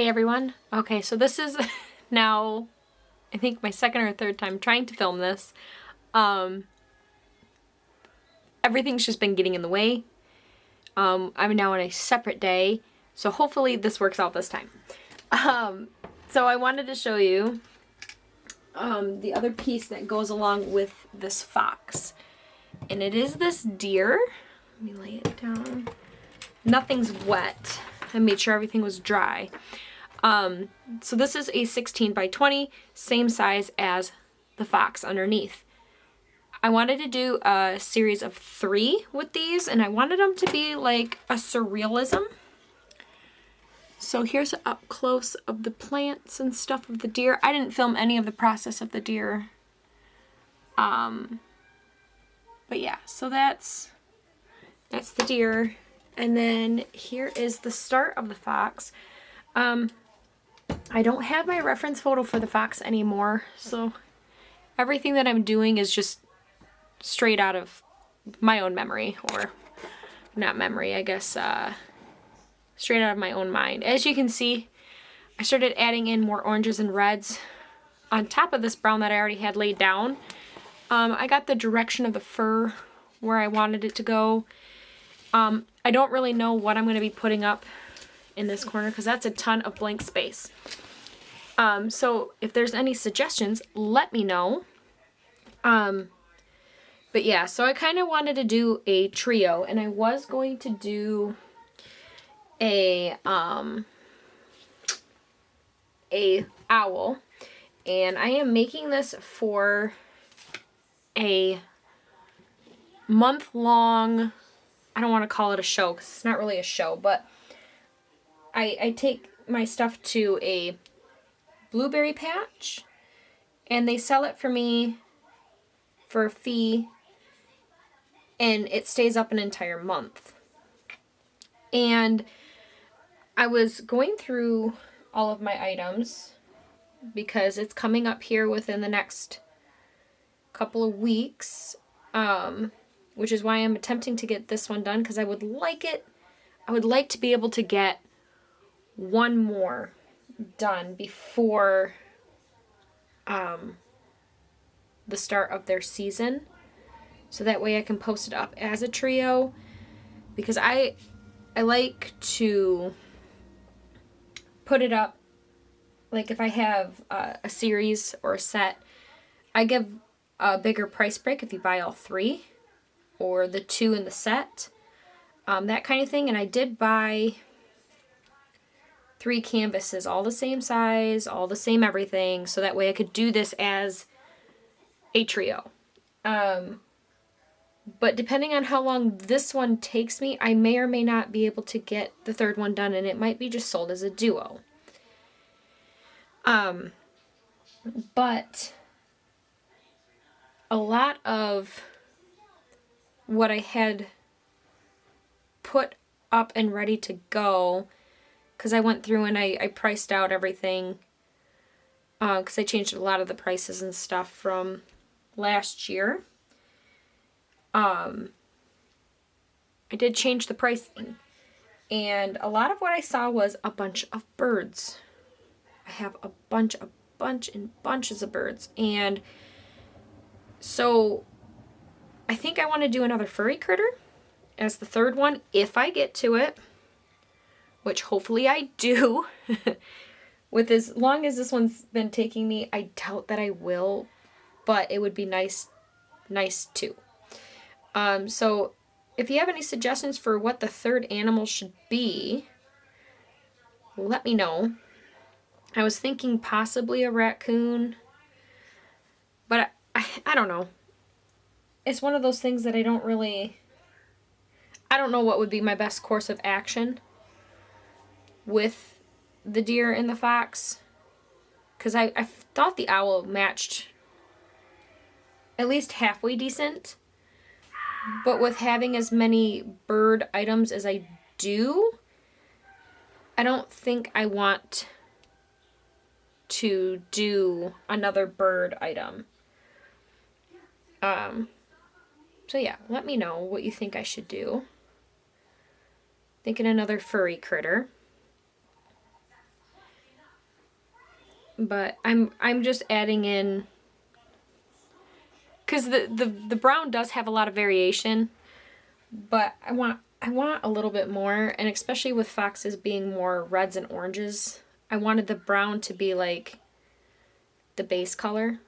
Hey everyone. Okay, so this is now, I think my second or third time trying to film this. Everything's just been getting in the way. I'm now on a separate day, so hopefully this works out this time. So I wanted to show you the other piece that goes along with this fox. And it is this deer. Let me lay it down. Nothing's wet. I made sure everything was dry. So this is a 16 by 20, same size as the fox underneath. I wanted to do a series of 3 with these, and I wanted them to be like a surrealism. So here's an up close of the plants and stuff of the deer. I didn't film any of the process of the deer. But yeah, so that's the deer. And then here is the start of the fox. I don't have my reference photo for the fox anymore, so everything that I'm doing is just straight out of my own memory, or not memory, I guess, straight out of my own mind. As you can see, I started adding in more oranges and reds on top of this brown that I already had laid down. I got the direction of the fur where I wanted it to go. I don't really know what I'm going to be putting up in this corner because that's a ton of blank space. So if there's any suggestions, let me know. But yeah, so I kind of wanted to do a trio, and I was going to do a owl, and I am making this for a month-long, I don't want to call it a show because it's not really a show, but I take my stuff to a blueberry patch, and they sell it for me for a fee, and it stays up an entire month. And I was going through all of my items because it's coming up here within the next couple of weeks, which is why I'm attempting to get this one done, because I would like to be able to get one more done before the start of their season, so that way I can post it up as a trio, because I like to put it up, like if I have a series or a set, I give a bigger price break if you buy all 3 or the 2 in the set, that kind of thing. And I did buy 3 canvases, all the same size, all the same everything, so that way I could do this as a trio. But depending on how long this one takes me, I may or may not be able to get the 3rd one done, and it might be just sold as a duo. But a lot of what I had put up and ready to go, because I went through and I priced out everything, because I changed a lot of the prices and stuff from last year. I did change the pricing, and a lot of what I saw was a bunch of birds. I have a bunch and bunches of birds, and so I think I want to do another furry critter as the 3rd one if I get to it, which hopefully I do. With as long as this one's been taking me, I doubt that I will, but it would be nice too. So if you have any suggestions for what the 3rd animal should be, let me know. I was thinking possibly a raccoon, but I don't know. It's one of those things that I don't know what would be my best course of action with the deer and the fox, because I thought the owl matched at least halfway decent, but with having as many bird items as I do, I don't think I want to do another bird item. So yeah, let me know what you think I should do. Thinking another furry critter. But I'm just adding in, because the brown does have a lot of variation, but I want a little bit more, and especially with foxes being more reds and oranges, I wanted the brown to be like the base color,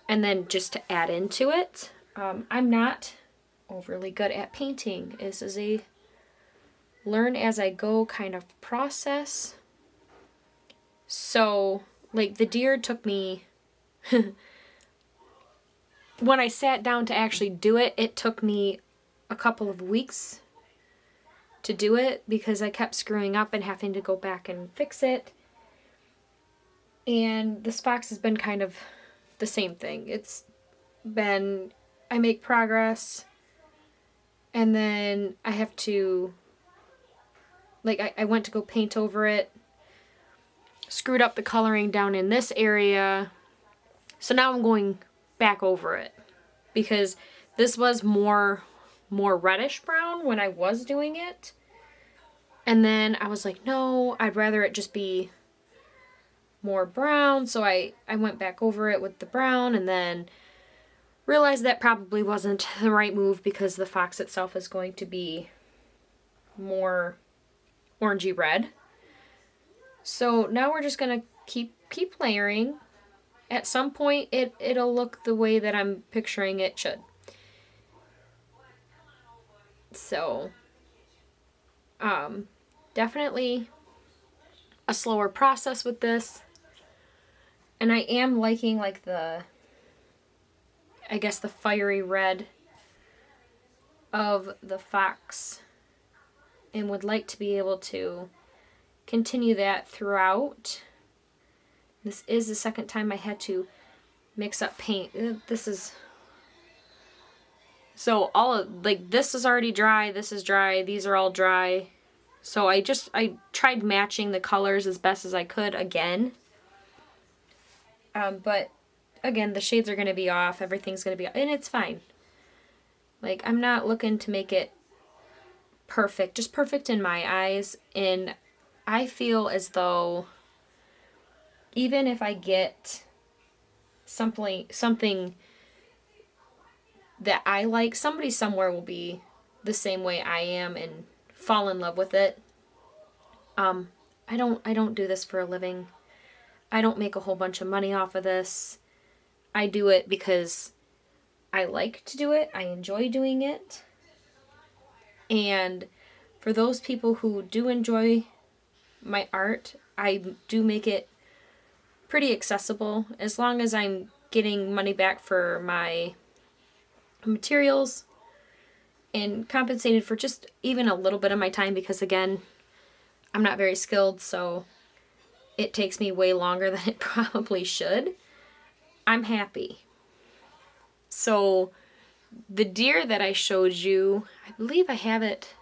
and then just to add into it. I'm not overly good at painting. This is a learn as I go kind of process. So, like, the deer took me, when I sat down to actually do it, it took me a couple of weeks to do it because I kept screwing up and having to go back and fix it. And this fox has been kind of the same thing. It's been, I make progress, and then I have to, like, I went to go paint over it, screwed up the coloring down in this area, so now I'm going back over it because this was more reddish brown when I was doing it, and then I was like, no, I'd rather it just be more brown, so I went back over it with the brown, and then realized that probably wasn't the right move because the fox itself is going to be more orangey red. So now we're just gonna keep layering. At some point it'll look the way that I'm picturing it should. So definitely a slower process with this. And I am liking like the, I guess, the fiery red of the fox, and would like to be able to continue that throughout. This is the second time I had to mix up paint. This is, so all of, like, this is already dry, this is dry, these are all dry. So I tried matching the colors as best as I could again. But again, the shades are going to be off, everything's going to be off, and it's fine. Like, I'm not looking to make it perfect, just perfect in my eyes, and I feel as though even if I get something that I like, somebody somewhere will be the same way I am and fall in love with it. I don't do this for a living. I don't make a whole bunch of money off of this. I do it because I like to do it. I enjoy doing it. And for those people who do enjoy my art, I do make it pretty accessible as long as I'm getting money back for my materials and compensated for just even a little bit of my time, because again, I'm not very skilled, so it takes me way longer than it probably should. I'm happy. So the deer that I showed you, I believe I have it,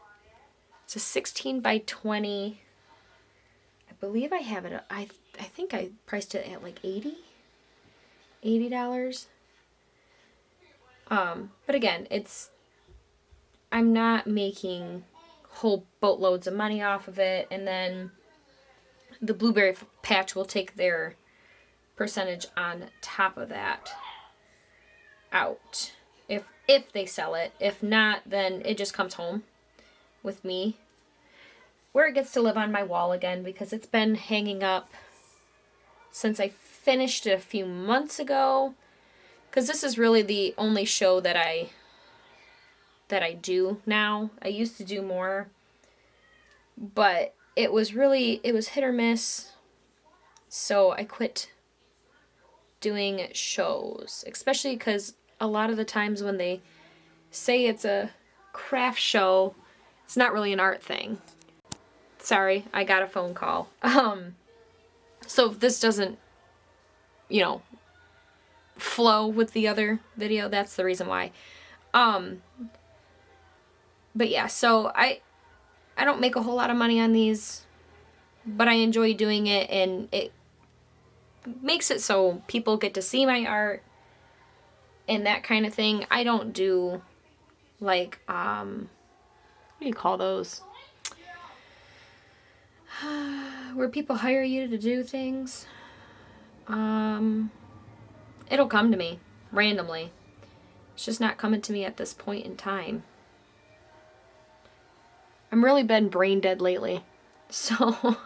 it's a 16 by 20. I believe I have it, I think I priced it at like $80. But again, I'm not making whole boatloads of money off of it, and then the blueberry patch will take their percentage on top of that out if they sell it. If not, then it just comes home with me, where it gets to live on my wall again, because it's been hanging up since I finished it a few months ago, because this is really the only show that I do now. I used to do more, but it was hit or miss, so I quit doing shows, especially because a lot of the times when they say it's a craft show, it's not really an art thing. Sorry, I got a phone call. So if this doesn't, flow with the other video, that's the reason why. But yeah, so I don't make a whole lot of money on these, but I enjoy doing it, and it makes it so people get to see my art and that kind of thing. I don't do like, what do you call those? Where people hire you to do things. It'll come to me randomly. It's just not coming to me at this point in time. I'm really been brain dead lately. So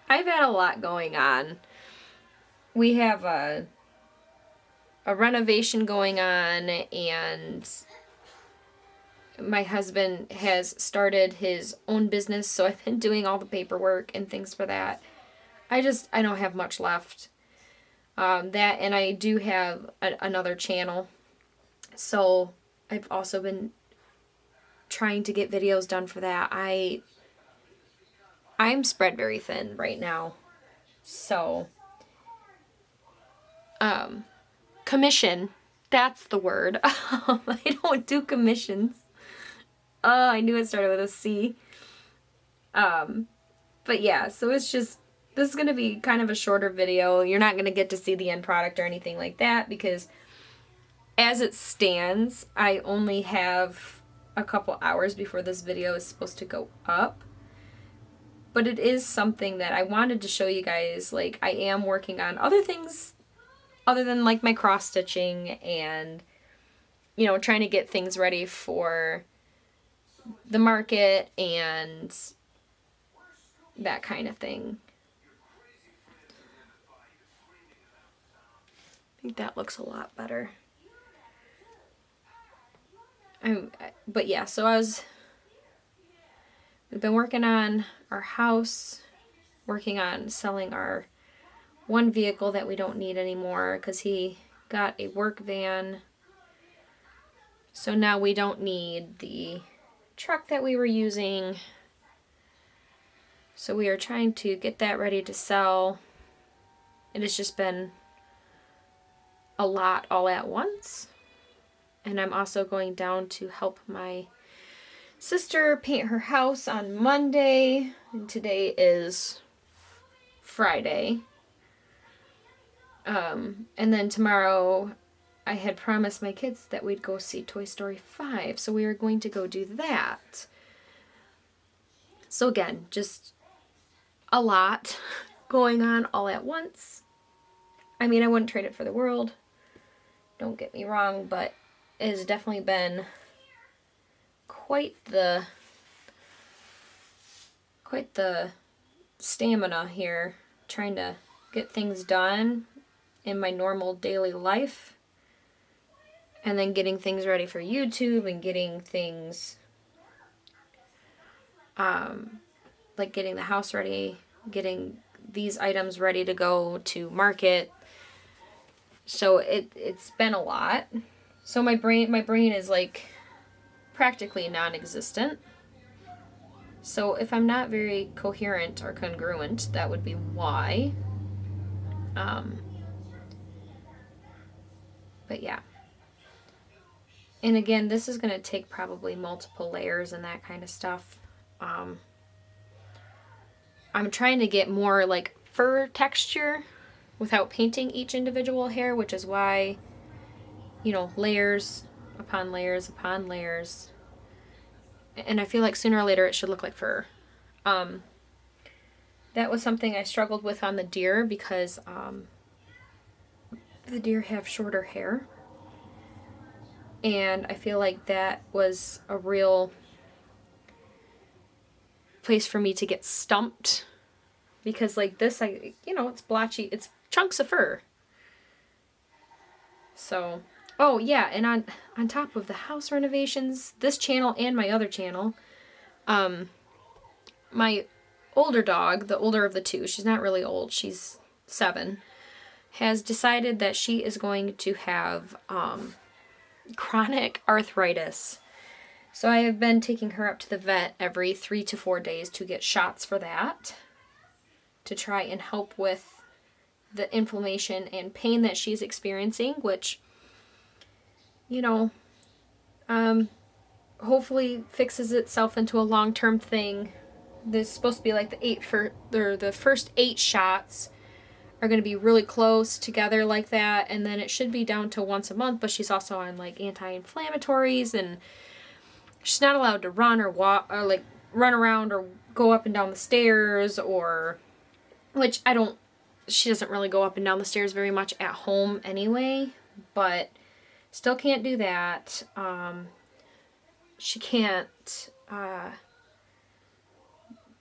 I've had a lot going on. We have a renovation going on, and my husband has started his own business, so I've been doing all the paperwork and things for that. I don't have much left. That, and I do have another channel, so I've also been trying to get videos done for that. I'm spread very thin right now, so commission, that's the word. I don't do commissions. Oh, I knew it started with a C. But yeah, so it's just, this is going to be kind of a shorter video. You're not going to get to see the end product or anything like that, because as it stands, I only have a couple hours before this video is supposed to go up. But it is something that I wanted to show you guys. Like, I am working on other things other than like my cross stitching and, you know, trying to get things ready for the market and that kind of thing. I think that looks a lot better. But yeah, so we've been working on our house, working on selling our one vehicle that we don't need anymore because he got a work van. So now we don't need the truck that we were using. So we are trying to get that ready to sell. It has just been a lot all at once. And I'm also going down to help my sister paint her house on Monday. And today is Friday. And then tomorrow I had promised my kids that we'd go see Toy Story 5. So we are going to go do that. So again, just a lot going on all at once. I mean, I wouldn't trade it for the world. Don't get me wrong, but it has definitely been quite the stamina here, trying to get things done in my normal daily life, and then getting things ready for YouTube and getting things like getting the house ready, getting these items ready to go to market. So it's been a lot. So my brain is like practically non-existent. So if I'm not very coherent or congruent, that would be why. But yeah. And again, this is going to take probably multiple layers and that kind of stuff. I'm trying to get more like fur texture without painting each individual hair, which is why, you know, layers upon layers upon layers. And I feel like sooner or later it should look like fur. That was something I struggled with on the deer because the deer have shorter hair. And I feel like that was a real place for me to get stumped, because like this, it's blotchy, it's chunks of fur. So, oh yeah, and on top of the house renovations, this channel and my other channel, my older dog, the older of the two, she's not really old, she's 7, has decided that she is going to have chronic arthritis. So I have been taking her up to the vet every 3 to 4 days to get shots for that, to try and help with the inflammation and pain that she's experiencing, which, hopefully fixes itself into a long-term thing. There's supposed to be like the first 8 shots are going to be really close together like that, and then it should be down to once a month, but she's also on like anti-inflammatories, and she's not allowed to run or walk or like run around or go up and down the stairs, or which she doesn't really go up and down the stairs very much at home anyway, but still can't do that. She can't,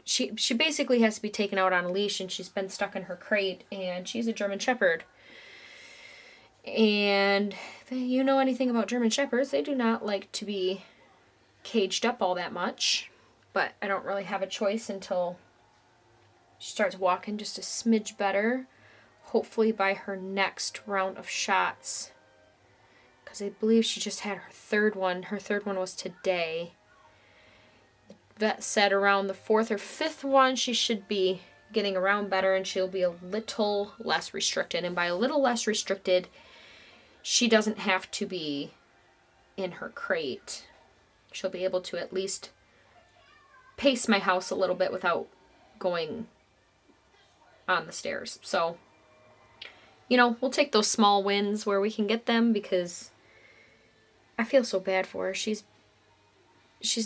she basically has to be taken out on a leash, and she's been stuck in her crate, and she's a German Shepherd. And if you know anything about German Shepherds, they do not like to be caged up all that much, but I don't really have a choice until she starts walking just a smidge better, hopefully by her next round of shots, because I believe she just had her third one. Her third one was today. The vet said around the fourth or fifth one she should be getting around better, and she'll be a little less restricted. And by a little less restricted, she doesn't have to be in her crate. She'll be able to at least pace my house a little bit without going on the stairs. So, you know, we'll take those small wins where we can get them, because I feel so bad for her. She's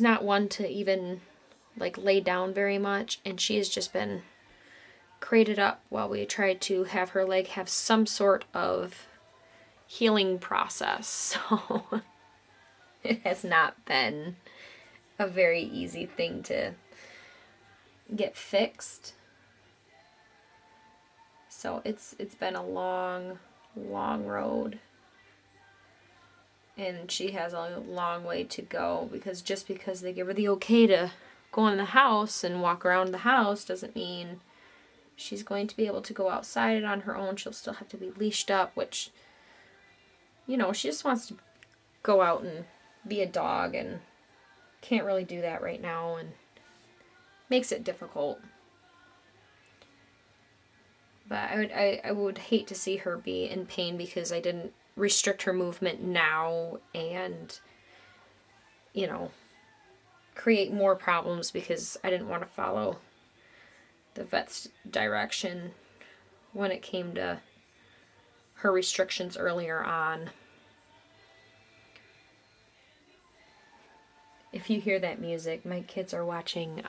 not one to even like lay down very much, and she has just been crated up while we tried to have her leg have some sort of healing process. So it has not been a very easy thing to get fixed. So it's been a long, long road. And she has a long way to go, because just because they give her the okay to go in the house and walk around the house doesn't mean she's going to be able to go outside on her own. She'll still have to be leashed up, which, you know, she just wants to go out and be a dog, and can't really do that right now, and makes it difficult. But I would hate to see her be in pain because I didn't restrict her movement now, and, you know, create more problems because I didn't want to follow the vet's direction when it came to her restrictions earlier on. If you hear that music, my kids are watching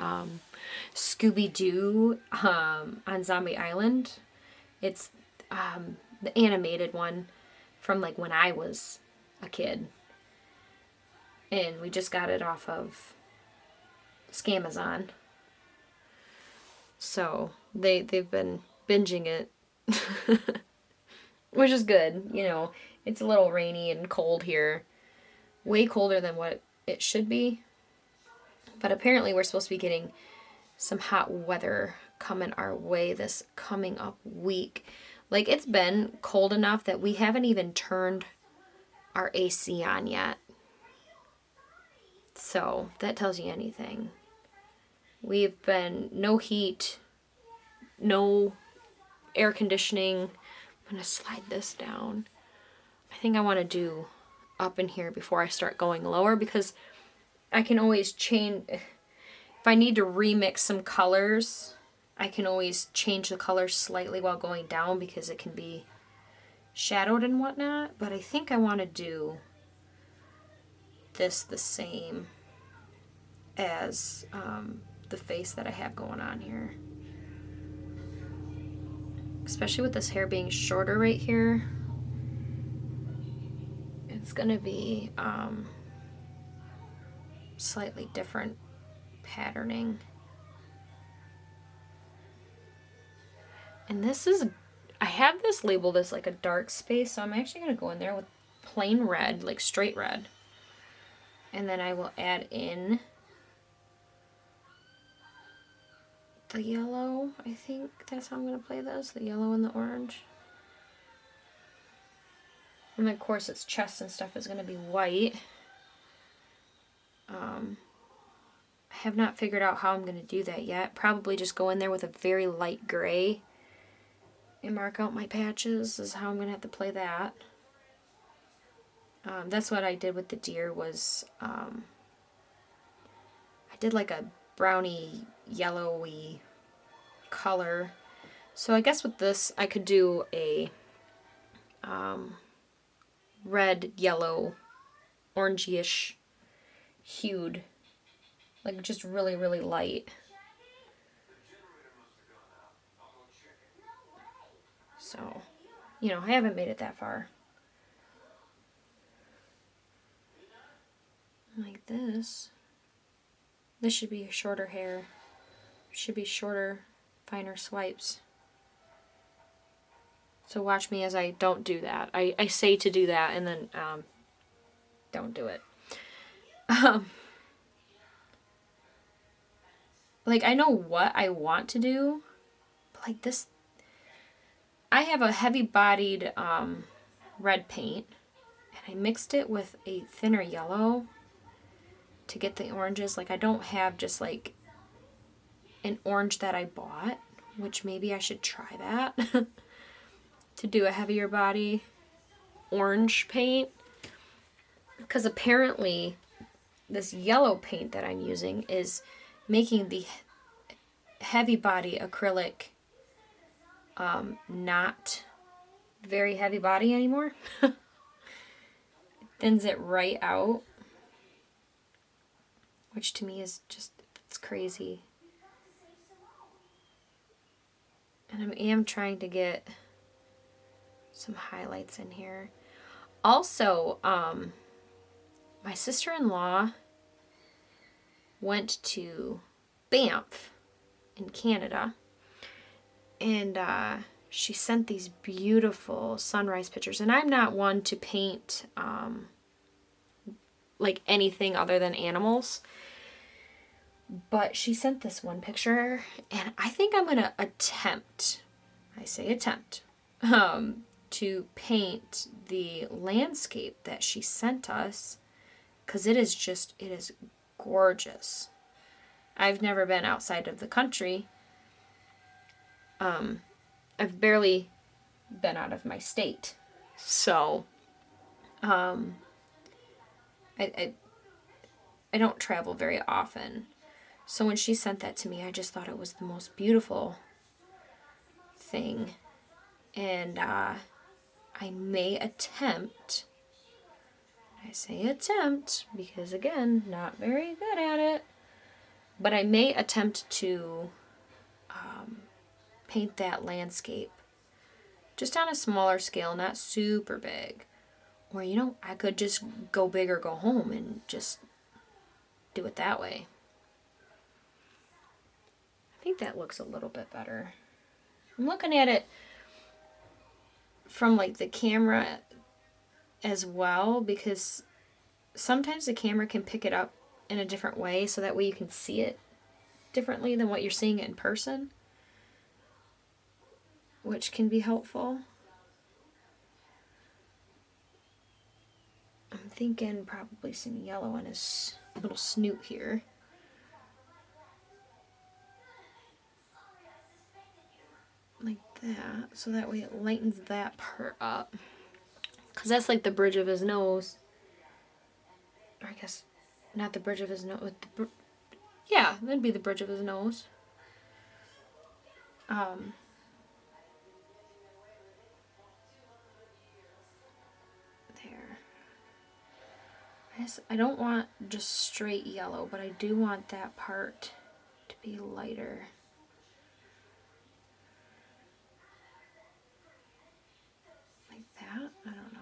Scooby-Doo on Zombie Island. It's the animated one from like when I was a kid. And we just got it off of Scamazon. So they've been binging it, which is good. You know, it's a little rainy and cold here. Way colder than what it should be. But apparently we're supposed to be getting some hot weather coming our way this coming up week. Like, it's been cold enough that we haven't even turned our AC on yet. So that tells you anything. We've been no heat, no air conditioning. I'm going to slide this down. I think I want to do up in here before I start going lower, because I can always change. If I need to remix some colors, I can always change the color slightly while going down, because it can be shadowed and whatnot. But I think I want to do this the same as the face that I have going on here. Especially with this hair being shorter right here. It's going to be slightly different patterning. And this is, I have this labeled as like a dark space, so I'm actually going to go in there with plain red, like straight red. And then I will add in the yellow. I think that's how I'm going to play this, the yellow and the orange. And then, of course, its chest and stuff is going to be white. I have not figured out how I'm going to do that yet. Probably just go in there with a very light gray and mark out my patches is how I'm going to have to play that. That's what I did with the deer was I did like a browny yellowy color. So I guess with this I could do a red, yellow, orangey-ish hued, like just really, really light. So, you know, I haven't made it that far. Like this. This should be shorter hair. Should be shorter, finer swipes. So watch me as I don't do that. I say to do that and then don't do it. Like, I know what I want to do. But like this, I have a heavy-bodied red paint. And I mixed it with a thinner yellow to get the oranges. Like, I don't have just like an orange that I bought, which maybe I should try that. To do a heavier body orange paint. Because apparently this yellow paint that I'm using is making the heavy body acrylic not very heavy body anymore. It thins it right out, which to me is just, it's crazy. And I am trying to get some highlights in here. Also, my sister-in-law went to Banff in Canada, and she sent these beautiful sunrise pictures. And I'm not one to paint like anything other than animals, but she sent this one picture, and I think I'm gonna attempt, I say attempt, to paint the landscape that she sent us, because it is gorgeous. I've never been outside of the country. I've barely been out of my state. So, I don't travel very often. So when she sent that to me, I just thought it was the most beautiful thing. And I may attempt, I say attempt because, again, not very good at it, but I may attempt to paint that landscape just on a smaller scale, not super big. Or, you know, I could just go big or go home and just do it that way. I think that looks a little bit better. I'm looking at it from like the camera as well, because sometimes the camera can pick it up in a different way, so that way you can see it differently than what you're seeing it in person, which can be helpful. I'm thinking probably some yellow on his little snoot here. Like that, so that way it lightens that part up. Because that's like the bridge of his nose. Or I guess not the bridge of his nose. Yeah, that'd be the bridge of his nose. There. I don't want just straight yellow, but I do want that part to be lighter. Like that? I don't know.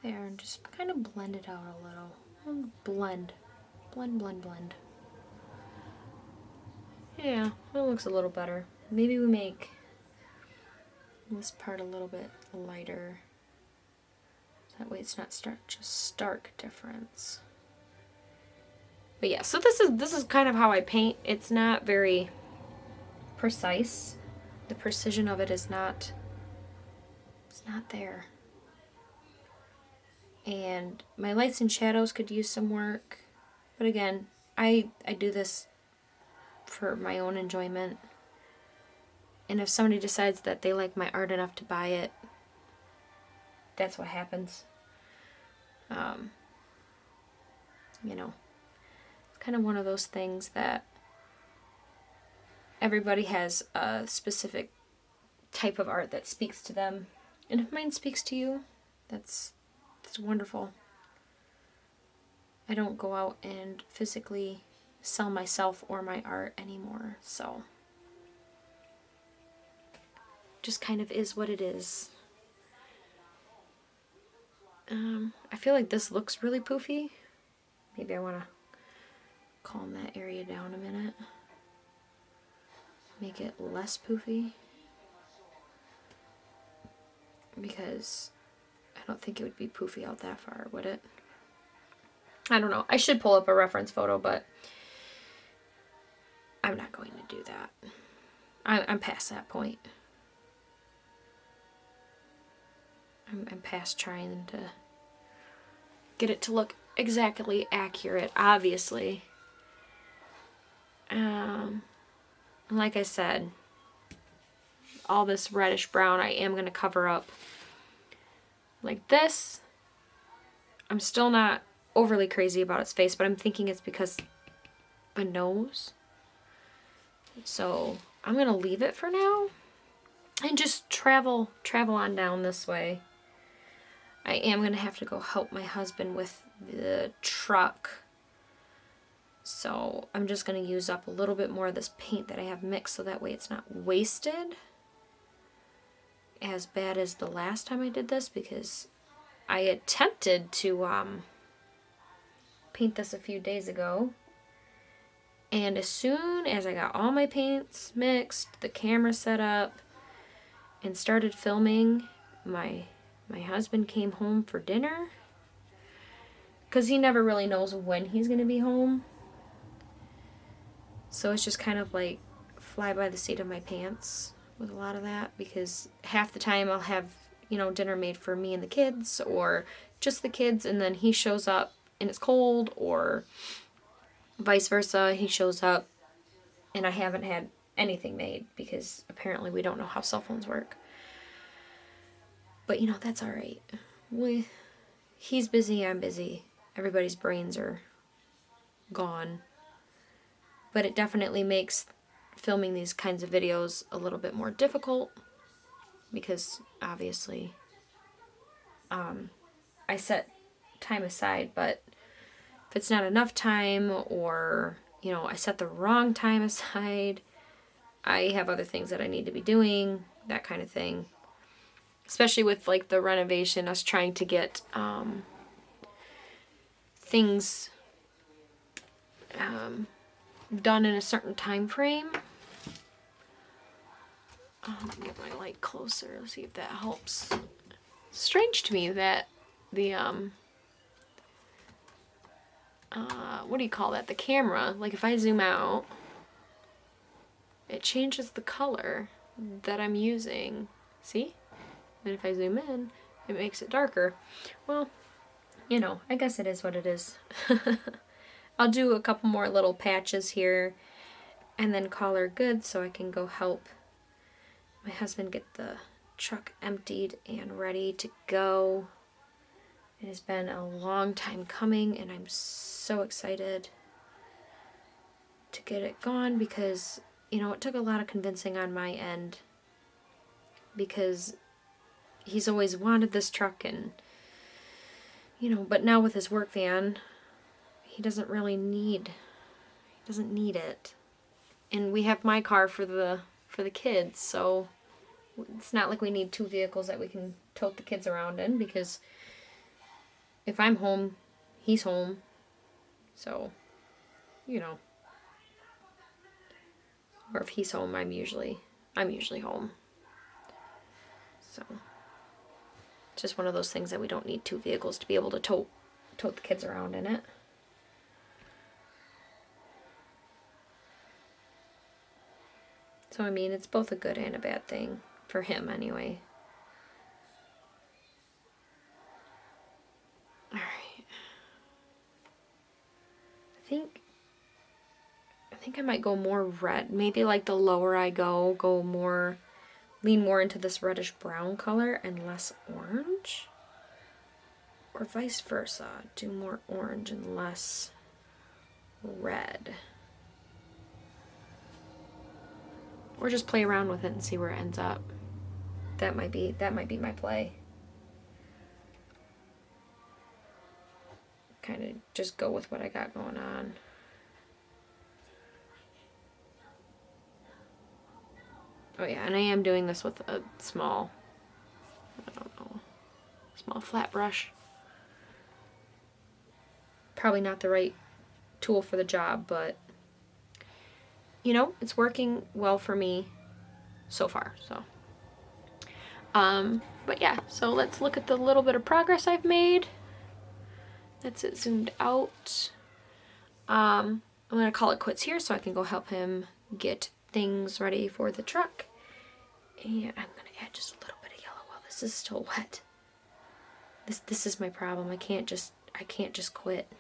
There, and just kind of blend it out a little. Blend. Blend, blend, blend. Yeah, that looks a little better. Maybe we make this part a little bit lighter. That way it's not just stark difference. But yeah, so this is kind of how I paint. It's not very precise. The precision of it is not, it's not there. And my lights and shadows could use some work. But again, I do this for my own enjoyment. And if somebody decides that they like my art enough to buy it, that's what happens. You know, it's kind of one of those things that everybody has a specific type of art that speaks to them. And if mine speaks to you, that's wonderful. I don't go out and physically sell myself or my art anymore, so just kind of is what it is. I feel like this looks really poofy. Maybe I want to calm that area down a minute. Make it less poofy. Because I don't think it would be poofy out that far, would it? I don't know. I should pull up a reference photo, but I'm not going to do that. I'm past that point. I'm past trying to get it to look exactly accurate, obviously. Like I said, all this reddish brown I am going to cover up like this. I'm still not overly crazy about its face, but I'm thinking it's because a nose. So I'm going to leave it for now and just travel on down this way. I am going to have to go help my husband with the truck. So I'm just going to use up a little bit more of this paint that I have mixed so that way it's not wasted as bad as the last time I did this, because I attempted to paint this a few days ago, and as soon as I got all my paints mixed, the camera set up, and started filming, my husband came home for dinner, because he never really knows when he's going to be home. So it's just kind of like fly by the seat of my pants with a lot of that, because half the time I'll have, you know, dinner made for me and the kids, or just the kids, and then he shows up and it's cold, or vice versa. He shows up and I haven't had anything made, because apparently we don't know how cell phones work. But you know, that's all right. He's busy, I'm busy. Everybody's brains are gone. But it definitely makes filming these kinds of videos a little bit more difficult, because obviously I set time aside, but if it's not enough time, or you know, I set the wrong time aside, I have other things that I need to be doing, that kind of thing. Especially with like the renovation, us trying to get things done in a certain time frame. Get my light closer, see if that helps. Strange to me that the what do you call that? The camera, like if I zoom out, it changes the color that I'm using. See? And if I zoom in, it makes it darker. Well, you know, I guess it is what it is. I'll do a couple more little patches here and then call her good so I can go help my husband get the truck emptied and ready to go. It has been a long time coming, and I'm so excited to get it gone, because, you know, it took a lot of convincing on my end, because he's always wanted this truck, and, you know, but now with his work van, he doesn't need it. And we have my car for the kids, so it's not like we need two vehicles that we can tote the kids around in, because if I'm home, he's home. So, you know. Or if he's home, I'm usually home. So, it's just one of those things that we don't need two vehicles to be able to tote the kids around in it. So, I mean, it's both a good and a bad thing. For him, anyway. Alright. I think I might go more red. Maybe like the lower I go lean more into this reddish brown color and less orange. Or vice versa. Do more orange and less red. Or just play around with it and see where it ends up. That might be my play. kind of just go with what I got going on. Oh yeah, and I am doing this with a small, I don't know, small flat brush. Probably not the right tool for the job, but you know, it's working well for me so far, so. But yeah, so let's look at the little bit of progress I've made. That's it zoomed out. I'm gonna call it quits here so I can go help him get things ready for the truck. And I'm gonna add just a little bit of yellow while this is still wet. This is my problem. I can't just quit.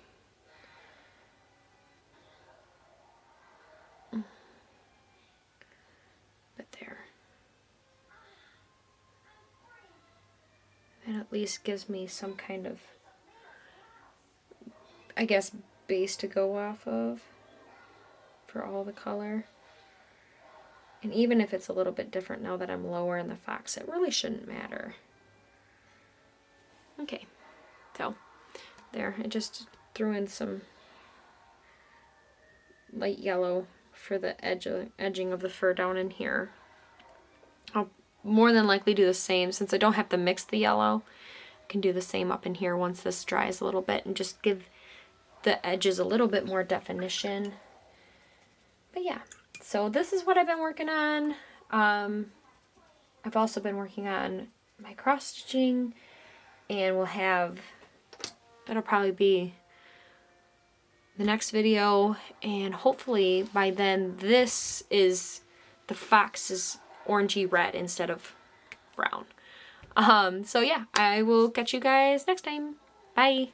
But there. That at least gives me some kind of, I guess, base to go off of for all the color. And even if it's a little bit different now that I'm lower in the fox, it really shouldn't matter. Okay, so there, I just threw in some light yellow for the edging of the fur down in here. I'll more than likely do the same since I don't have to mix the yellow. I can do the same up in here once this dries a little bit and just give the edges a little bit more definition. But yeah, so this is what I've been working on. I've also been working on my cross stitching, and we'll have, that'll probably be the next video, and hopefully by then this is, the fox is orangey red instead of brown. So yeah, I will catch you guys next time. Bye!